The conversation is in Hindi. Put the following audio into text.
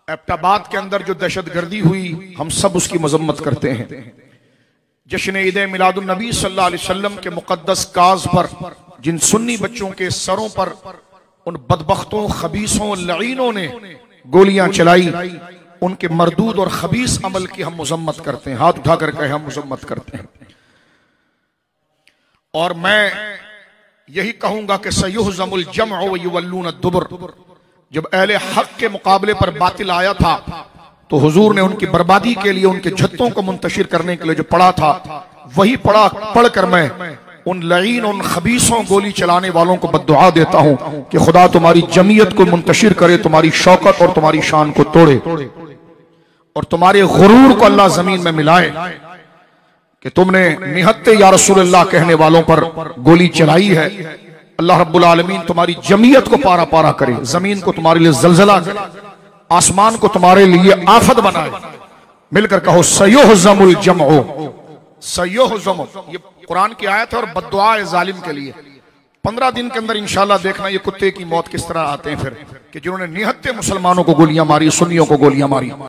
एबटाबाद के अंदर जो दहशतगर्दी हुई, हम सब उसकी मजम्मत करते हैं। जश्न ईद मिलादुन नबी सल्लल्लाहु अलैहि वसल्लम के मुकद्दस काज पर जिन सुन्नी बच्चों के सरों पर उन बदबख्तों, खबीसों, लईनों ने गोलियां चलाई, उनके मरदूद और खबीस अमल की हम मजम्मत करते हैं। हाथ उठाकर कहे हम मजम्मत करते हैं। और मैं यही कहूंगा कि सयुहज़मुल जमअ व युवल्लून दुबर, जब अहले हक के मुकाबले पर बातिल आया था तो हुजूर ने उनकी बर्बादी के लिए, उनके झत्तों को मुंतशिर करने के लिए जो पढ़ा था, वही पढ़कर मैं उन लईन, उन खबीसों, गोली चलाने वालों को बद्दुआ देता हूं कि खुदा तुम्हारी जमीयत को मुंतशिर करे, तुम्हारी शौकत और तुम्हारी शान को तोड़े, और तुम्हारे गुरूर को अल्लाह जमीन में मिलाए कि तुमने निहत्ते या रसूलुल्लाह कहने वालों पर गोली चलाई है। अल्लाह रब्बुल आलमीन तुम्हारी जमीयत को पारा पारा करे, जमीन को तुम्हारे लिए जलजला करे, आसमान को तुम्हारे लिए आफत बनाए। मिलकर कहो सयुहज़मुल जमअ। सयुहज़मु ये कुरान की आयत है और बद्दुआ है जालिम के लिए। 15 दिन के अंदर इंशाल्लाह देखना ये कुत्ते की मौत किस तरह आते हैं फिर, कि जिन्होंने निहत्ते मुसलमानों को गोलियां मारी, सुन्नियों को गोलियां मारी।